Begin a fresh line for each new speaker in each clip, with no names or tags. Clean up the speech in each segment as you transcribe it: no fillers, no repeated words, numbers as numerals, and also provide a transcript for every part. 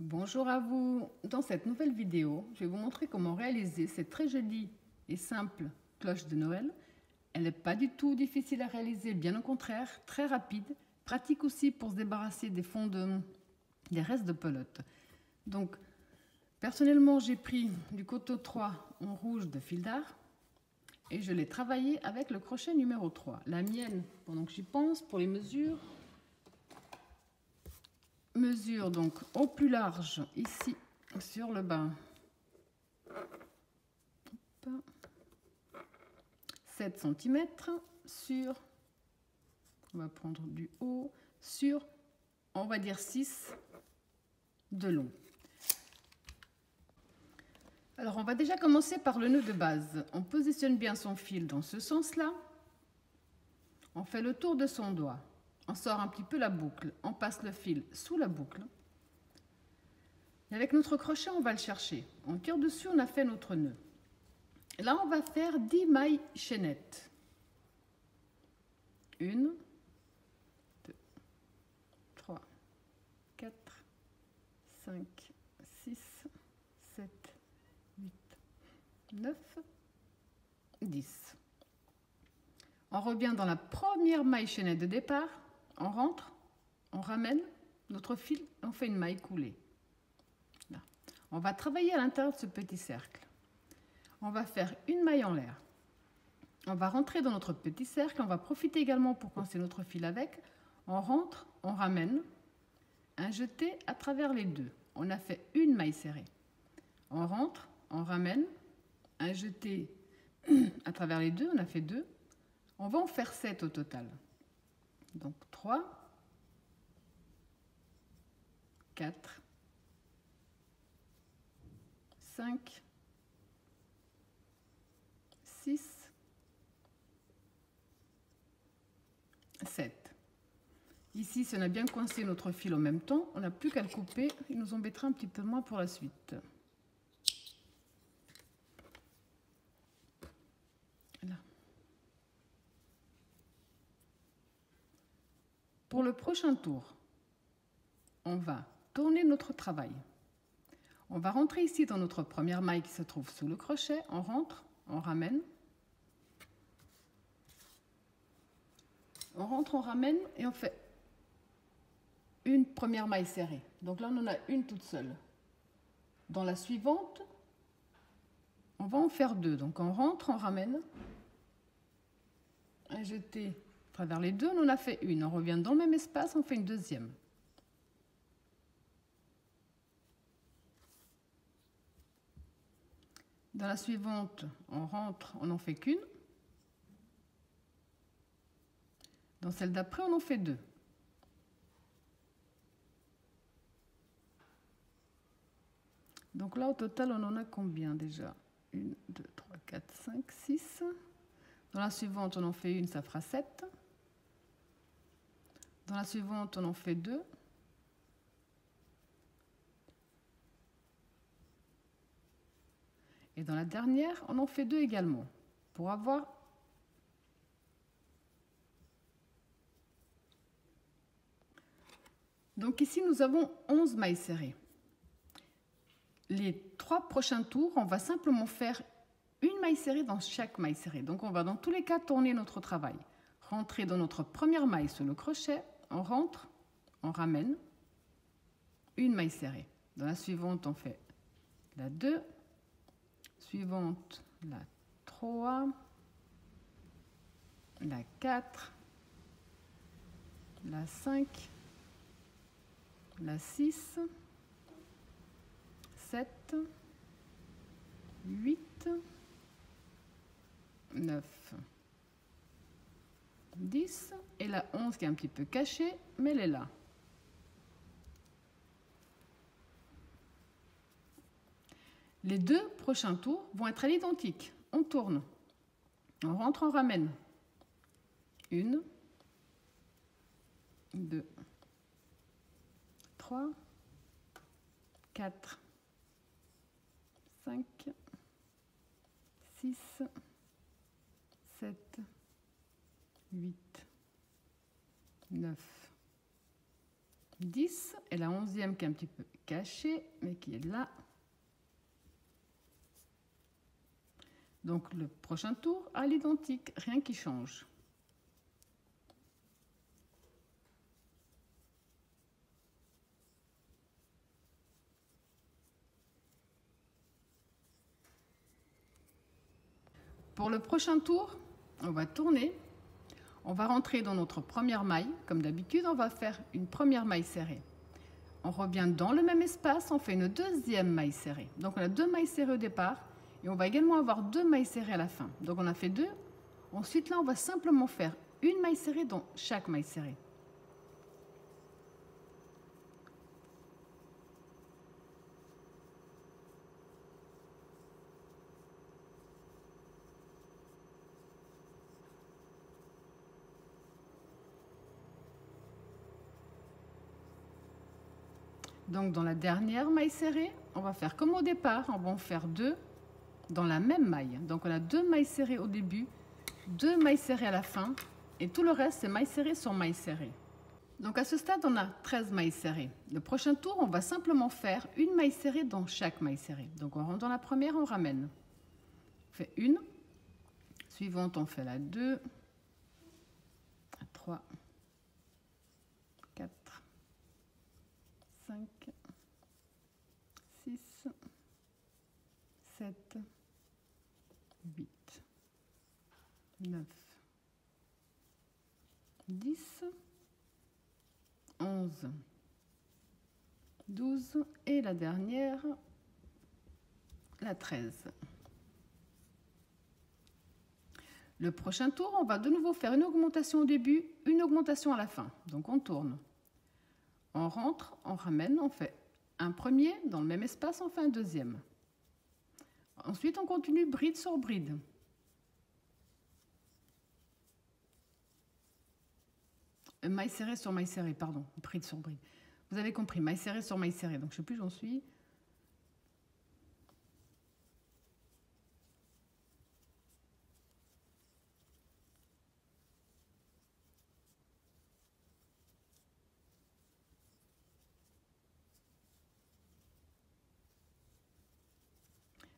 Bonjour à vous. Dans cette nouvelle vidéo, je vais vous montrer comment réaliser cette très jolie et simple cloche de Noël. Elle n'est pas du tout difficile à réaliser, bien au contraire, très rapide, pratique aussi pour se débarrasser des des restes de pelote. Donc, personnellement, j'ai pris du coteau 3 en rouge de fil d'art et je l'ai travaillé avec le crochet numéro 3. La mienne, pendant que j'y pense, pour les mesure donc au plus large ici sur le bas 7 cm sur, on va prendre du haut, sur on va dire 6 de long. Alors on va déjà commencer par le nœud de base. On positionne bien son fil dans ce sens là, on fait le tour de son doigt, on sort un petit peu la boucle, on passe le fil sous la boucle. Et avec notre crochet, on va le chercher. On tire dessus, on a fait notre nœud. Et là, on va faire 10 mailles chaînettes. 1, 2, 3, 4, 5, 6, 7, 8, 9, 10. On revient dans la première maille chaînette de départ. On rentre, on ramène notre fil et on fait une maille coulée. Là. On va travailler à l'intérieur de ce petit cercle. On va faire une maille en l'air. On va rentrer dans notre petit cercle. On va profiter également pour coincer notre fil avec. On rentre, on ramène, un jeté à travers les deux. On a fait une maille serrée. On rentre, on ramène, un jeté à travers les deux. On a fait 2. On va en faire 7 au total. Donc 3, 4, 5, 6, 7. Ici, si on a bien coincé notre fil en même temps, on n'a plus qu'à le couper. Il nous embêtera un petit peu moins pour la suite. Là. Pour le prochain tour, on va tourner notre travail. On va rentrer ici dans notre première maille qui se trouve sous le crochet. On rentre, on ramène. On rentre, on ramène et on fait une première maille serrée. Donc là, on en a une toute seule. Dans la suivante, on va en faire 2. Donc on rentre, on ramène. Un jeté à travers les deux, on en a fait une. On revient dans le même espace, on fait une deuxième. Dans la suivante, on rentre, on n'en fait qu'une. Dans celle d'après, on en fait 2. Donc là, au total, on en a combien déjà? 1, 2, 3, 4, 5, 6. Dans la suivante, on en fait une, ça fera 7. Dans la suivante, on en fait 2. Et dans la dernière, on en fait 2 également, pour avoir donc ici, nous avons 11 mailles serrées. Les 3 prochains tours, on va simplement faire une maille serrée dans chaque maille serrée. Donc on va dans tous les cas tourner notre travail. Rentrer dans notre première maille sur le crochet, on rentre, on ramène, une maille serrée. Dans la suivante, on fait la 2, suivante, la 3, la 4, la 5, la 6, 7, 8, 9, 10 et la 11 qui est un petit peu cachée, mais elle est là. Les 2 prochains tours vont être à l'identique. On tourne, on rentre, on ramène. 1, 2, 3, 4, 5, 6, 7, 8, 9, 10 et la 11e qui est un petit peu caché, mais qui est là. Donc le prochain tour à l'identique, rien qui change. Pour le prochain tour, on va tourner, on va rentrer dans notre première maille. Comme d'habitude, on va faire une première maille serrée. On revient dans le même espace, on fait une deuxième maille serrée. Donc on a 2 mailles serrées au départ et on va également avoir 2 mailles serrées à la fin. Donc on a fait 2. Ensuite là, on va simplement faire une maille serrée dans chaque maille serrée. Donc dans la dernière maille serrée, on va faire comme au départ, on va en faire 2 dans la même maille. Donc on a 2 mailles serrées au début, 2 mailles serrées à la fin et tout le reste c'est maille serrée sur maille serrée. Donc à ce stade on a 13 mailles serrées. Le prochain tour on va simplement faire une maille serrée dans chaque maille serrée. Donc on rentre dans la première, on ramène. On fait une, suivante on fait la 2, 3, 4, 5, 6, 7, 8, 9, 10, 11, 12 et la dernière, la 13. Le prochain tour, on va de nouveau faire une augmentation au début, une augmentation à la fin. Donc on tourne, on rentre, on ramène, on fait un premier, dans le même espace, on fait un deuxième. Ensuite, on continue bride sur bride. Maille serrée sur maille serrée, pardon, bride sur bride. Vous avez compris, maille serrée sur maille serrée. Donc je ne sais plus où j'en suis.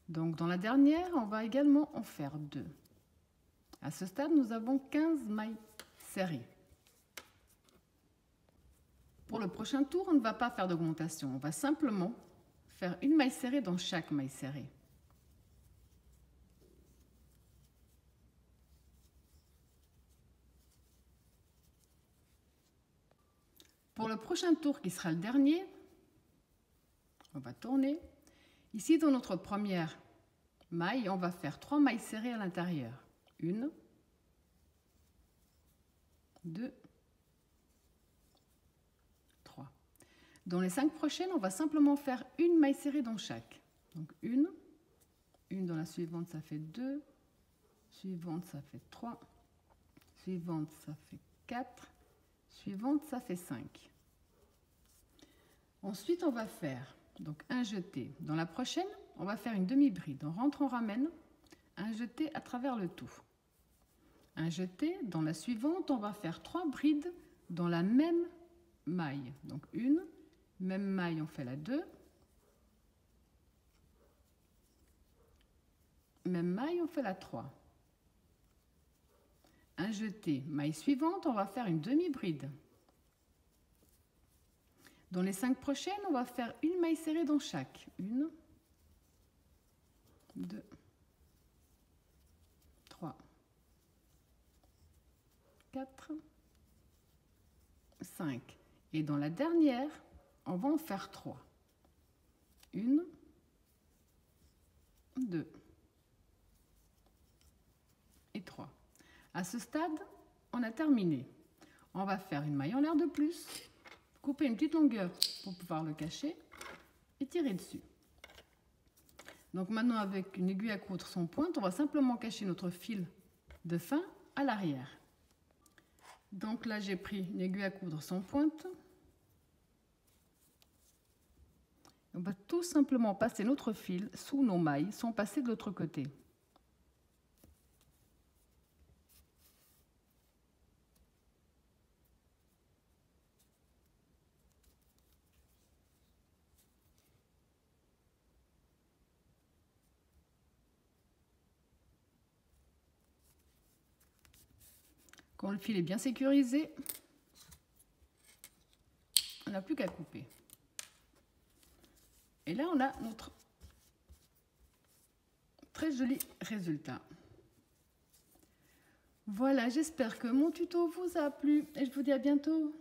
Donc dans la dernière, on va également en faire 2. À ce stade, nous avons 15 mailles serrées. Pour le prochain tour, on ne va pas faire d'augmentation. On va simplement faire une maille serrée dans chaque maille serrée. Pour le prochain tour, qui sera le dernier, on va tourner. Ici, dans notre première maille, on va faire 3 mailles serrées à l'intérieur. 1, 2, 3. Dans les 5 prochaines, on va simplement faire une maille serrée dans chaque. Donc une dans la suivante, ça fait 2, suivante, ça fait 3, suivante, ça fait 4, suivante, ça fait 5. Ensuite, on va faire donc un jeté. Dans la prochaine, on va faire une demi-bride. On rentre, on ramène, un jeté à travers le tout. Un jeté. Dans la suivante, on va faire 3 brides dans la même maille. Donc une, même maille, on fait la 2. Même maille, on fait la 3. Un jeté. Maille suivante, on va faire une demi-bride. Dans les 5 prochaines, on va faire une maille serrée dans chaque. 1, 2, 3, 4, 5. Et dans la dernière, on va en faire 3. 1, 2 et 3. À ce stade, on a terminé. On va faire une maille en l'air de plus, couper une petite longueur pour pouvoir le cacher et tirer dessus. Donc maintenant, avec une aiguille à coudre sans pointe, on va simplement cacher notre fil de fin à l'arrière. Donc là, j'ai pris une aiguille à coudre sans pointe. On va tout simplement passer notre fil sous nos mailles sans passer de l'autre côté. Quand le fil est bien sécurisé, on n'a plus qu'à couper. Et là, on a notre très joli résultat. Voilà, j'espère que mon tuto vous a plu et je vous dis à bientôt.